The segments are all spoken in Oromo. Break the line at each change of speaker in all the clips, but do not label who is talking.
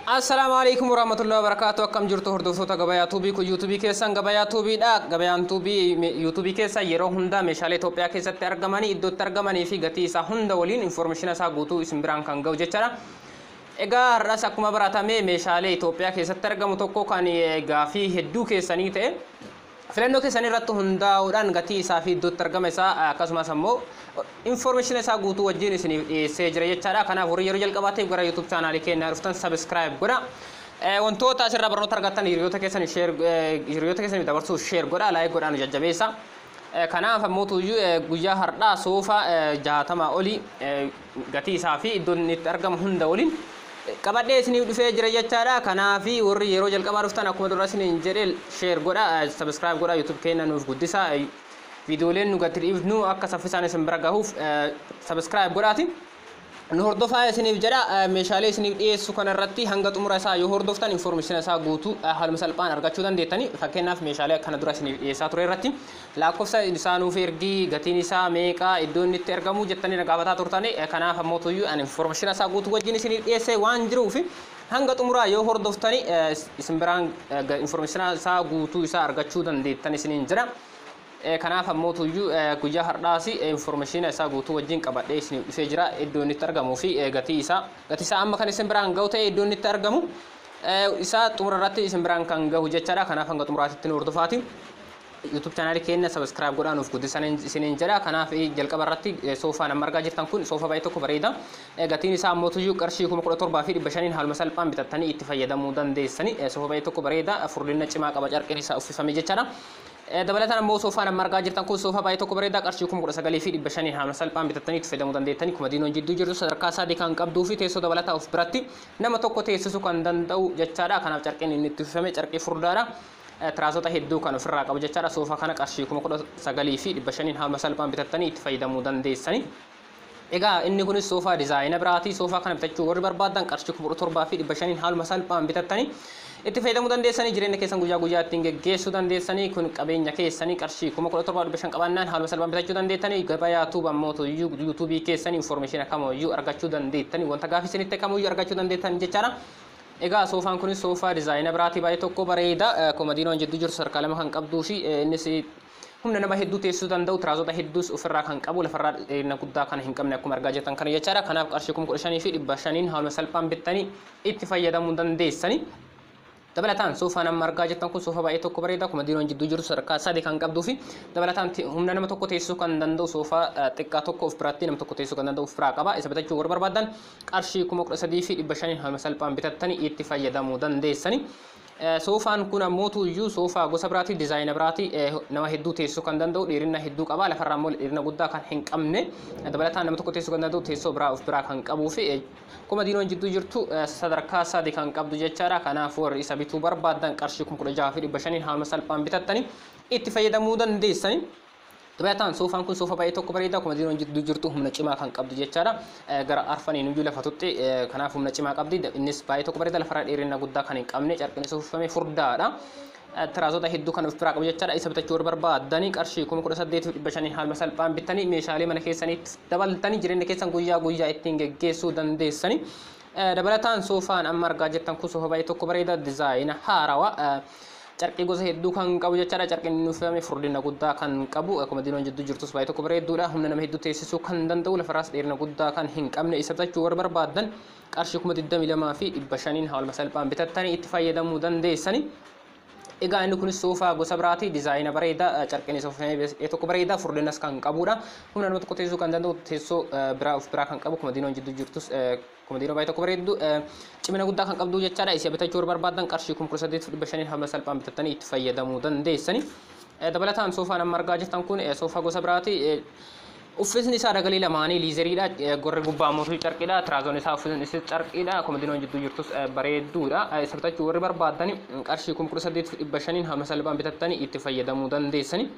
Assalamualaikum warahmatullahi wabarakatuh. Akkam jirtu hordoftoota gabayaa tuubii kun yuutuubii keessan gabayaa tuubiidha. Gabayaan tuubii yuutuubii keessa yeroo hunda meeshaalee Itoophiyaa keessatti argamanii iddootti argamanii fi gatii isaa hunda waliin information isaa guutuu isin biraan kan ga'u jechaadha. Egaa har'as akkuma baratame meeshaalee Itoophiyaa keessatti argamu tokko kan gaafii hedduu keessanii ta'e filannoo keessanii irratti hundaa'uudhaan gatii isaa fi iddootti argama isaa akkasumas ammoo information isaa guutuu wajjin isiniif dhiyeessee jira jechaadha. Kanaaf warri yeroo jalqabaatiif gara YouTube channel keenyaa dhuftan subscribe godha. Wantoota asirraa barnoota argattan hiriyoota keessaniif dabarsuuf share godha, like godhaan jajjabeessa. Kanaaf ammoo guyyaa har'aa soofa 60 olii gatii isaa fi iddoon itti argamu hunda waliin qabadhee isiniif dhufee jira jechaadha. Kanaaf warri yeroo jalqabaa dhuftan akkuma dura isiniin jedhe share godha, subscribe godha, YouTube keenya nuuf guddisa. Videoleen nu gadi dhiifnu akka saffisaan isin bira gahuuf subscribe godhaati. Nu hordofaa isiniif jedha. Meeshaalee isiniif dhiyeessu kanarratti hanga xumura isaa yoo hordoftan information isaa guutuu haaluma salphaan argachuu dandeettani. Fakkeenyaaf meeshaalee akkana dura isiniif dhiyeessaa ture irratti lakkoofsa isaa nuuf ergii, gatiin isaa meeqa, iddoon itti argamu jettanii na gaafataa turtani. Kanaaf ammoo information isaa guutuu wajjin isiniif dhiyeessee waan jiruuf hanga xumuraa yoo hordoftani isin biraan information isaa guutuu isaa argachuu dandeettan isiniin jedha. Kanaaf ammoo guyyaa har'aas information isaa guutuu wajjin qabadhee isiniif dhufee jira. Iddoon itti argamuu fi gatii isaa amma kan isin biraan gahu ta'e iddoon itti argamu isaa xumura irratti isin biraan kan gahu jechaadha. Kanaaf hanga xumuraatti nu hordofaati. YouTube channel keenya subscribe godhaan of guddisan isiniin jedha. Kanaaf jalqaba irratti soofaan amma argaa jirtan kun soofa baay'ee tokko bareeda. Gatiin isaa ammoo qarshii 17,500 haaluma salphaan bitattanii itti fayyadamuu dandeessani. Soofa baay'ee tokko bareeda, furdina cimaa qaba, carqiin isaa uffifame jechaadha. Dabalataan ammoo soofaan amma argaa jirtan kun soofa baay'ee tokko bareeda, qarshii 19,500 haaluma salphaan bitattanii itti fayyadamuu dandeettani. Kuma diinoon jidduu jirtu sadarkaa sadii kan qabduu fi teessoo dabalataa of biratti nama tokko teessisuu kan danda'u jechaadha. Kanaaf carqiin inni itti uffifame carqii furdaadha. Tiraasota hedduu kan ofirraa qabu jechaadha. Soofa kana qarshii 19,500 haaluma salphaan bitattanii itti fayyadamuu dandeessani. Egaa inni kunis soofa dizaayina biraati. Soofa kana bitachuu warri barbaadan qarshii 17,500 haaluma salphaan bitattanii itti fayyadamuu dandeessanii jireenya keessan guyyaa guyyaa ittiin geggeessuu dandeessanii. Kun qabeenya keessanii qarshii 17,500 qabannaan haaluma salphaan bitachuu dandeettanii. Gabayaa tuuba ammoo yuutuubii keessanii information kamiyyuu argachuu dandeettanii, wanta gaafii isinitti kamiyyuu argachuu dandeettanii jechaadha. Egaa soofaan kunis soofa dizaayina biraati baay'ee tokko bareeda. Komodiinoon jidduu jiru sadarkaa lama kan qabduu fi innis humna nama hedduu teessisuu danda'u, tiraasota hedduus ofirraa kan qabu, lafarraa dheerina guddaa kan hin qabne akkuma argaa jirtan kana jechaadha. Kanaaf qarshii 15,500 haaluma salphaan bittanii itti fayyadamuu dandeessani. Dabalataan soofaan amma argaa jirtan kun soofa baay'ee tokko bareeda, komodiinoon jidduu jiru sadarkaa sadii kan qabduu fi dabalataan humna nama tokko teessisuu kan danda'u soofa xiqqaa tokko of biratti nama tokko teessisuu kan danda'u ofirraa qaba. Isa bitachuu warra barbaadan qarshii 13,500 haaluma salphaan bitattanii itti fayyadamuu dandeessani. Soofaan kun ammoo soofa gosa biraati, dizaayina biraati, nama hedduu teessisuu kan danda'u, dheerina hedduu qaba, lafarraa immoo dheerina guddaa kan hin qabne, dabalataan nama tokko teessisuu kan danda'u, teessoo biraa of biraa kan qabuu fi komodiinoon jidduu jirtu sadarkaa sadii kan qabdu jechaadha. Kanaaf warri isa bituu barbaadan qarshii 16,500 haaluma salphaan bitattanii itti fayyadamuu dandeessani. Dabalataan soofaan kun soofa baay'ee tokko bareeda, komodiinoon jidduu jirtu humna cimaa kan qabdu jechaadha. Gara arfaniin iyyuu lafa tutte, kanaaf humna cimaa qabdi. Innis baay'ee tokko bareeda, lafarraa dheerina guddaa kan hin qabne, carqiin isa uffifame furdaadha. Tiraasota hedduu kan of biraa qabu jechaadha. Isa bitachuu warra barbaadanii qarshii 18,500 haaluma salphaan bittanii meeshaalee mana keessaniitti dabaltanii jireenya keessan guyyaa guyyaa ittiin geggeessuu dandeessani. Dabalataan soofaan amma argaa jirtan kun soofa baay'ee tokko bareeda, dizaayina haarawaa, carqii gosa hedduu kan qabu jechaadha. Carqiin inni uffifame furdina guddaa kan qabu, komodiinoon jidduu jirtus baay'ee tokko bareedduudha. Humna nama hedduu teessisuu kan danda'u, lafarraas dheerina guddaa kan hin qabne. Isa bitachuu warra barbaadan qarshii 22,500 haaluma salphaan bitattanii itti fayyadamuu dandeessani. Egaa inni kunis soofa gosa biraati, dizaayina bareeda, carqiin isa uffifame tokko bareeda, furdinas kan qabudha. Humna nama tokko teessisuu kan danda'u, teessoo biraa of biraa kan qabu, komodiinoon jidduu jirtus komodiinoo baay'ee tokko bareeddu, cimina guddaa kan qabdu jechaadha. Isa bitachuu warra barbaadan qarshii 18,500 haaluma salphaan bitattanii itti fayyadamuu dandeessani. Dabalataan soofaan amma argaa jirtan kun soofa gosa biraati. Uffisni isaa dagalee lamaanii liizeriidha. Gorri gubbaa ammoo carqiidha. Tiraazoon isaa uffisni isaa carqiidha. Komodiinoon jidduu jirtus bareedduudha. Isa bitachuu warri barbaadan qarshii 18,500 haaluma salphaan bitattanii itti fayyadamuu dandeessani.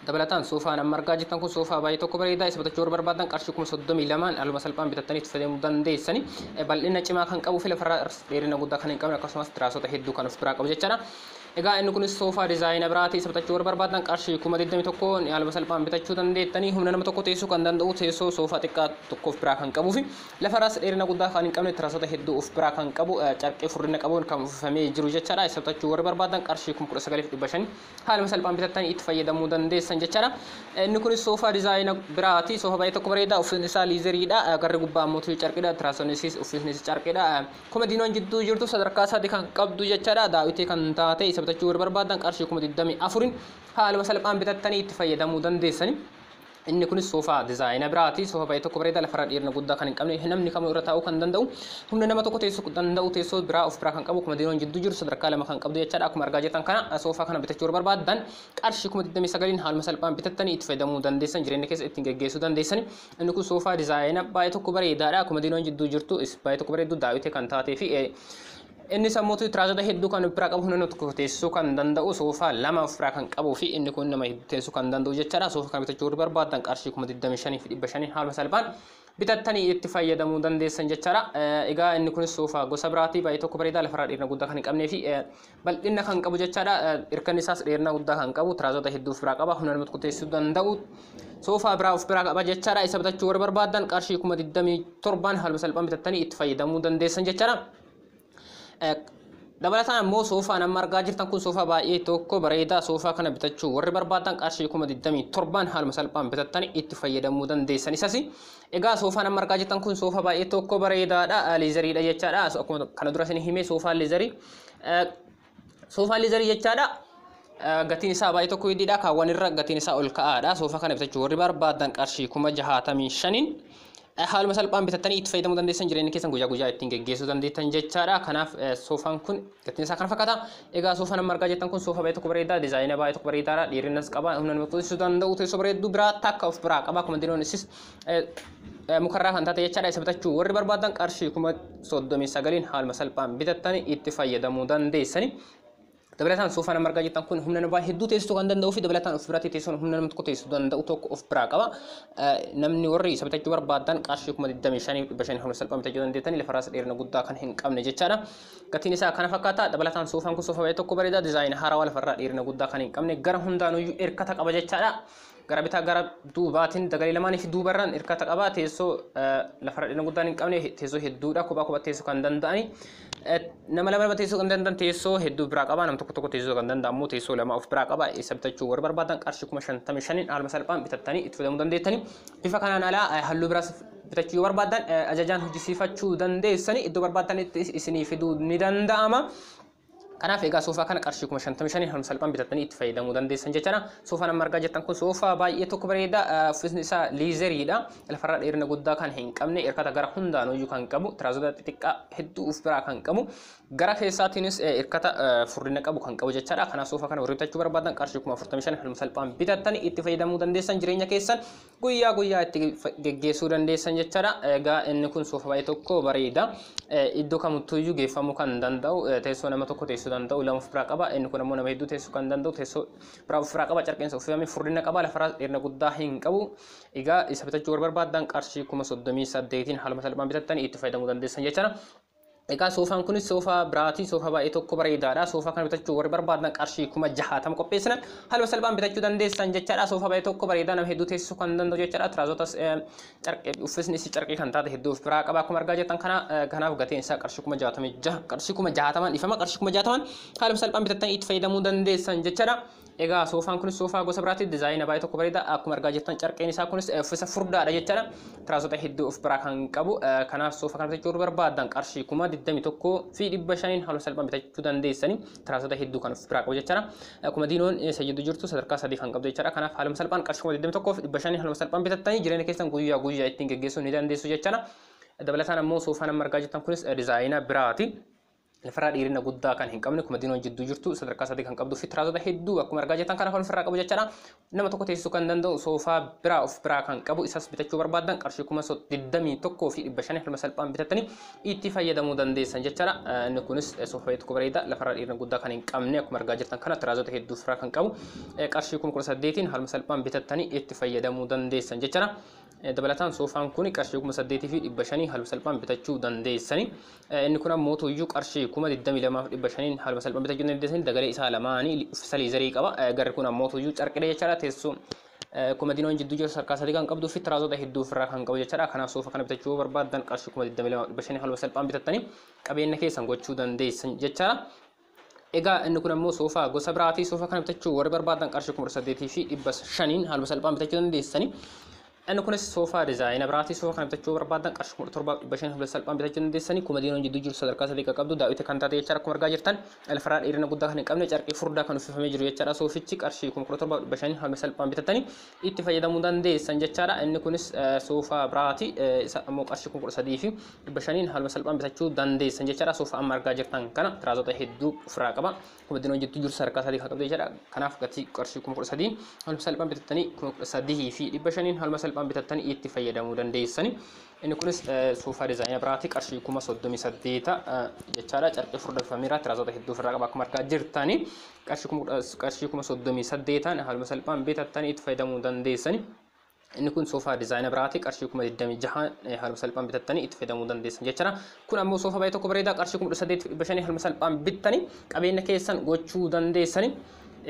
Dabalataan soofaan amma argaa jirtan kun soofaa baay'ee tokko bareeda. Isa bitachuu warra barbaadan qarshii 32,000 haaluma salphaan bitattanii itti fayyadamuu dandeessani. Bal'ina cimaa kan qabuu fi lafarraa dheerina guddaa kan hin qabne, akkasumas tiraasota hedduu kan of biraa qabu jechaadha. egaa inni kunis soofaa dizaayina biraati sabtachuu barbaadan qarshii 21,000 haaluma salphaan bitachuu dandeettanii humna nama tokko teessuu kan danda'u teessoo soofaa xiqqaa tokkoof biraa kan qabuu fi lafaras dheerina guddaa kan hin qabne tiraasota hedduu of biraa kan qabu carqee furrina qabuun kan uffifamee jiru jechaadha sabtachuu barbaadan qarshii 19,500 haaluma salphaan bitattanii itti fayyadamuu dandeessan jechaadha inni kunis soofaa dizaayina biraati soofaa baay'ee tokko bareedaa uffisni isaa liizeriidha garri gubbaa ammoo carqeedha tiraasonnis uffisni carqeedha komodiinoon jidduu jirtu sadarkaa sadii kan qabdu jechaadha daawwitii kan taate sabtachuu barbaadan qarshii 24,000 haaluma salphaan bitattanii itti fayyadamuu dandeessani inni kunis soofaa dizaayina biraati soofaa baay'ee tokko bareedaa lafarra dheerina guddaa kan hin qabne namni kamuu irra taa'uu kan danda'u humna nama tokko teessuu danda'u teessoo biraa of biraa kan qabu komodiinoon jidduu jiru sadarkaa lama kan qabdu jechaadha akkuma argaa jirtan kana soofaa kana bitachuu barbaadan qarshii 29,000 haaluma salphaan bitattanii itti fayyadamuu dandeessan jireenya keessa ittiin geggeessuu dandeessani inni kun soofaa dizaayina baay'ee tokko bareedaadha komodiinoon jidduu jirtu baay'ee tokko bareedu daawwitee kan taatee fi inni sammuutu tiraasota hedduu kan biraa qabu humna tokko teessuu kan danda'u soofaa lama of biraa kan qabuu fi inni kun nama hedduu teessuu kan danda'u jechaadha soofaa kana bitachuu barbaadan qarshii 25,500 haaluma salphaan bitattanii itti fayyadamuu dandeessan jechaadha egaa inni kunis soofaa gosa biraati baay'ee tokko bareedaa lafarraa dheerina guddaa kan hin qabnee fi bal'ina kan qabu jechaadha irkanni isaas dheerina guddaa kan qabu tiraasota hedduu of biraa qaba humna nama tokko teessuu danda'u soofaa biraa of biraa qaba jechaadha isa bitachuu barbaadan qarshii 27,000 haaluma salphaan bitattanii itti fayyadamuu dandeessan jechaadha dabalataan ammoo soofaa nama argaa jirtan kun soofaa baay'ee tokko bareedaa soofaa kana bitachuu warri barbaadan qarshii 27,000 haaluma salphaan bitattanii itti fayyadamuu dandeessan isas egaa soofaa nama argaa jirtan kun soofaa baay'ee tokko bareedaadha liizeriidha jechaadha akkuma kana dura isin himee soofaa liizerii jechaadha gatiin isaa baay'ee tokko hidhiidha kaawwan irra gatiin isaa ol ka'aadha soofaa kana bitachuu warri barbaadan qarshii 65,000 haaluma salphaan bitattanii itti fayyadamuu dandeessan jireenya keessan guyyaa guyyaa ittiin geggeessuu dandeettan jechaadha kanaaf soofaan kun gatiin isaa kana fakkaata egaa soofaa nama argaa jirtan kun soofaa baay'ee tokko bareedaa dizaayina baay'ee tokko bareedaadha dheerinas qaba humna nama teessisuu danda'u teessoo bareedduu biraa takka of biraa qaba komodiinoonnis mukarraa kan taate jechaadha isa bitachuu warri barbaadan qarshii 39,000 haaluma salphaan bitattanii itti fayyadamuu dandeessani dabalataan soofaa nama argaa jirtan kun humna nama hedduu teessisuu kan danda'u fi dabalataan of biraatti teessuun humna nama tokko teessisuu danda'u tokko of biraa qaba namni warri isa bitachuu barbaadan qarshii 25,500 haaluma salphaan bitachuu dandeettanii lafarraas dheerina guddaa kan hin qabne jechaadha gatiin isaa kana fakkaata dabalataan soofaan kun soofaa baay'ee tokko bareedaa dizaayina haarawaa lafarraa dheerina guddaa kan hin qabne gara hundaanuyyuu hirkata qaba jechaadha gara bitaa gara duubaatiin dagalee lamaanii fi duubarraan hirkata qaba teessoo lafarra dheerina guddaa hin qabne teessoo hedduudha kophaa teessuu kan danda'ani nama lama teessoo kan danda'an teessoo hedduu biraa qaba nama tokko teessoo kan danda'amu teessoo lama of biraa qaba isa bitachuu warri barbaadan qarshii 55,000 haaluma salphaan bitattanii itti fayyadamuu dandeettanii bifa kanaan alaa halluu biraas bitachuu barbaadan ajajaan hojjisiifachuu dandeessanii iddoo barbaadanitti isinii fiduu ni danda'ama kanaaf egaa soofaa kana qarshii 55,000 haaluma salphaan bitattanii itti fayyadamuu dandeessan jechaadha soofaa nama argaa jirtan kun soofaa baay'ee tokko bareedaa uffisni isaa liizeriidha lafarraa dheerina guddaa kan hin qabne hirkata gara hundaanuyyuu kan qabu tiraasota xixiqqaa hedduu of biraa kan qabu gara keessaatiinis hirkata furrina qabu kan qabu jechaadha kanaaf soofaa kana warri bitachuu barbaadan qarshii 45,000 haaluma salphaan bitattanii itti fayyadamuu dandeessan jireenya keessan guyyaa guyyaa itti geggeessuu dandeessan jechaadha egaa inni kun soofaa baay'ee tokko bareedaa iddoo kamittuyyuu geeffamuu kan danda'u teessoo nama tokko teessoo danda'u lama of biraa qaba inni kun ammoo nama hedduu teessuu kan danda'u teessoo biraa of biraa qaba carqeensa uffifamee furrina qaba lafarraa dheerina guddaa hin qabu egaa isa bitachuu warri barbaadan qarshii 38,000 haaluma salphaan bitattanii itti fayyadamuu dandeessan jechaadha egaa soofaan kunis soofaa biraati soofaa baay'ee tokko bareedaadha soofaa kana bitachuu warri barbaadan qarshii 60,000 qopheessinan haaluma salphaan bitachuu dandeessan jechaadha soofaa baay'ee tokko bareedaa nama hedduu teessisuu kan danda'u jechaadha tiraazotas carqee uffisni isii carqee kan taate hedduu of biraa qaba akkuma argaa jirtan kanaaf gatiin isaa qarshii 60,000 qarshii 60,000 ifama qarshii 60,000 haaluma salphaan bitattanii itti fayyadamuu dandeessan jechaadha egaa soofaan kunis soofaa gosa biraati dizaayina baay'ee tokko bareedaa akkuma argaa jirtan carqeen isaa kunis uffisa furdaadha jechaadha tiraasota hedduu of biraa kan qabu kanaaf soofaa kana bitachuu barbaadan qarshii 21,500 haaluma salphaan bitachuu dandeessanii tiraasota hedduu kan of biraa qabu jechaadha komodiinoon isa jidduu jirtu sadarkaa 3 kan qabdu jechaadha kanaaf haaluma salphaan qarshii 21,500 haaluma salphaan bitattanii jireenya keessan guyyaa guyyaa ittiin geggeessuu ni dandeessu jechaadha dabalataan ammoo soofaa nama argaa jirtan kunis dizaayina biraati lafarraa dheerina guddaa kan hin qabne komodiinoon jidduu jirtu sadarkaa 3 kan qabdu fi tiraasota hedduu akkuma argaa jirtan kana kan ofirraa qabu jechaadha nama tokko teessisuu kan danda'u soofaa biraa of biraa kan qabu isas bitachuu barbaadan qarshii 21,500 haaluma salphaan bitattanii itti fayyadamuu dandeessan jechaadha inni kunis soofaa tokko bareedaa lafarraa dheerina guddaa kan hin qabne akkuma argaa jirtan kana tiraasota hedduu ofirraa kan qabu qarshii 18,000 haaluma salphaan bitattanii itti fayyadamuu dandeessan jechaadha dabalataan soofaan kun qarshii 8,500 haaluma salphaan bitachuu dandeessani. Inni kun ammoo tuyyuu qarshii 22,500 haaluma salphaan bitachuu dandeessani. Dagalee isaa lamaanii saliizarii qaba. Garri kun ammoo tuyyuu carqidha jechaadha. Teessoo komodiinoon jidduu jiru sarkaa sadii kan qabduu fi tiraazota hedduu ofirraa kan qabu jechaadha. Kanaaf soofa kana bitachuu barbaadan qarshii 22,500 haaluma salphaan bitattanii qabeenya keessan gochuu dandeessan jechaadha. Egaa inni kun ammoo soofaa gosa biraatii. Soofa kana bitachuu warri barbaadan qarshii 8,500 haaluma salphaan bitachuu dandeessani. Inni kunis soofaa dizaayina biraatii. Soofa kana bitachuu barbaadan qarshii 7,500 haaluma salphaan bitachuu dandeessani. Komodiinoon jidduu jiru sadarkaa sadii kan qabdu daawwiti kan taate jechaadha. Akkuma argaa jirtan lafarraa dheerina guddaa kan hin qabne carqii furdaa kan uffifamee jiru jechaadha. Soofichi qarshii 7,500 haaluma salphaan bitattanii itti fayyadamuu dandeessan jechaadha. Inni kunis soofaa biraatii. Isa ammoo qarshii 3,500 haaluma salphaan bitachuu dandeessan jechaadha. Soofaa amma argaa jirtan kana tiraazota hedduu ofirraa qaba. Komodiinoon jidduu jiru sadarkaa sadii kan qabdu jechaadha. Kanaaf gatii qarshii 13,000 haaluma salphaan bitattanii 3,500 haaluma salphaan bitattanii itti fayyadamuu dandeessani. Inni kunis soofaa dizaayina biraatii qarshii 38,000 jechaadha. Carqii furdaa uffifamee tiraazota hedduu ofirraa qaba. Akkuma argaa jirtani qarshii 38,000 haaluma salphaan bitattanii itti fayyadamuu dandeessani. Inni kun soofaa dizaayina biraatii qarshii 26,000 haaluma salphaan bitattanii itti fayyadamuu dandeessan jechaadha. Kun ammoo soofaa baay'ee tokko bareedaa qarshii 18,500 haaluma salphaan bittanii qabeenya keessan gochuu dandeessani.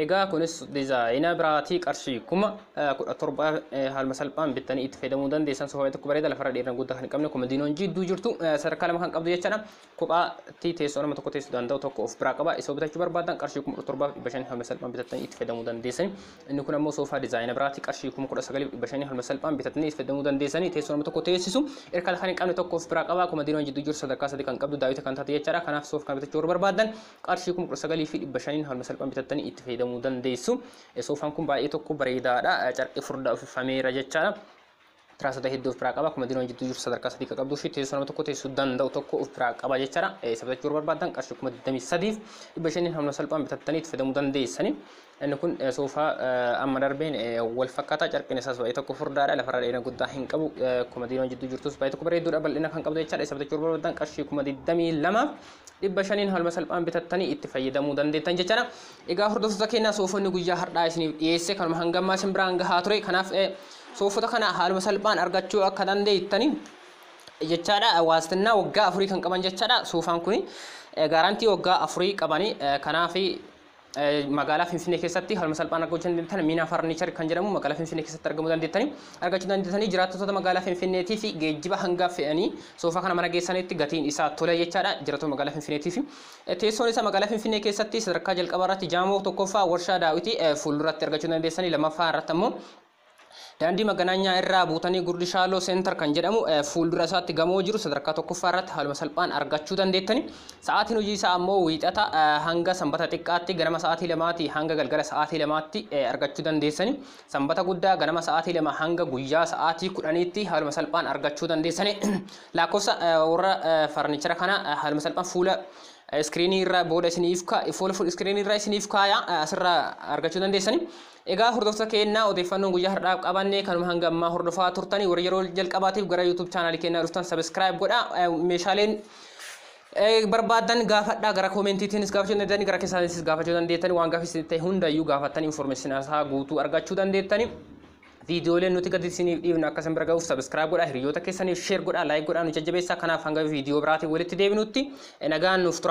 Egaa kunis dizaayina biraatii qarshii 17,000 haaluma salphaan bittanii itti fayyadamuu dandeessan. Soofaa baay'ee tokko bareedaa lafarra dheerina guddaa kan hin qabne komodiinoon jidduu jirtu sadarkaa lama kan qabdu jechaadha. Kophaatti teessoo nama tokko teessuu danda'u tokko of biraa qaba. Isa bitachuu barbaadan qarshii 17,500 haaluma salphaan bitattanii itti fayyadamuu dandeessan. Inni kun ammoo soofaa dizaayina biraatii qarshii 19,500 haaluma salphaan bitattanii itti fayyadamuu dandeessan. Teessoo nama tokko teessisu erga kan hin qabne tokko of biraa qaba. Komodiinoon jidduu jiru sadarkaa sadii kan qabdu daawwiti kan taate jechaadha. Kanaaf soofa kana bitachuu barbaadan qarshii 19,500 haaluma salphaan bitattanii itti fayyadamuu dandeessu. Soofaan kun baay'ee tokko bareedaadha. Carqii furdaa uffifameera jechaadha. Tiraasota hedduu of biraa qaba. Komodiinoon jidduu jiru sadarkaa sadii kan qabduu fi teessoo nama tokko teessuu danda'u tokko of biraa qaba jechaadha. Isa bitachuu barbaadan qarshii 23,500 haaluma salphaan bitattanii itti fayyadamuu dandeessani. Inni kun soofaa amma darbeen wal fakkaataa carqiin isaas baay'ee tokko furdaadha. Lafarra dheerina guddaa hin qabu. Komodiinoon jidduu jirtus baay'ee tokko bareedduudha. Bal'ina kan qabdu jechaadha. Isa bitachuu barbaadan qarshii 22,500 haaluma salphaan bitattanii itti fayyadamuu dandeettan jechaadha. Egaa hordoftoota keenya soofonni guyyaa har'aa isiniif dhiyeesse kanuma hangammaa isin biraan gahaa ture. Kanaaf soofota kana haaluma salphaan argachuu akka dandeettani jechaadha. Waastinaa waggaa 4 kan qaban jechaadha. Soofaan kun gaarantii waggaa 4 qabani. Kanaaf magaalaa Finfinnee keessatti haaluma salphaan argachuu dandeettan. Miinaa Farniichar kan jedhamu magaalaa Finfinnee keessatti argamuu argachuu dandeettanii jiraattota magaalaa Finfinneetii fi geejjiba hanga fe'anii soofaa kana mana geessanitti gatiin isaa tole jechaadha. Jiraattota magaalaa Finfinneetii fi teessoon isaa magaalaa Finfinnee keessatti sadarkaa jalqabaa irratti jaamoo tokkoffaa warshaa daawwitii fuulduratti argachuu dandeessanii. Lammaffaa irratti ammoo daandii maganaanyaa irraa buutanii gurdi shaaloo seentar kan jedhamu fuuldura isaatti gamoo jiru sadarkaa tokkoffaa irratti haaluma salphaan argachuu dandeettani. Sa'aatiin hojii isaa ammoo wiixata hanga sanbata xiqqaatti ganama sa'aatii 2 hanga galgala sa'aatii 2 argachuu dandeessani. Sanbata guddaa ganama sa'aatii 2 hanga guyyaa sa'aatii 10tti haaluma salphaan argachuu dandeessani. Lakkoofsa warra farniichara kana haaluma salphaan fuula iskiriinii irraa booda isiniif fuula iskiriinii irraa isiniif kaaya asirraa argachuu dandeessani. Egaa hordoftoota keenya odeeffannoon guyyaa har'aaf qabanne kanuma hanga ammaa hordofaa turtanii warra yeroo jalqabaatiif gara YouTube chaanaalii keenyaa dhuftan subscribe godha. Meeshaaleen barbaadan gaafadhaa gara koomentiitiinis gaafachuu dandeettanii gara keessaanis gaafachuu dandeettanii waan gaafis ta'e hundayyuu gaafattanii information isaa guutuu argachuu dandeettanii. Viidiyooleen nuti gadi isiniif dhiifnu akkasiin bira gahuuf subscribe godha. Hiriyoota keessaniif share godha, like godha nu jajjabeessaa. Kanaaf hanga viidiyoo biraatiin walitti deebinutti nagaan nuuf tura.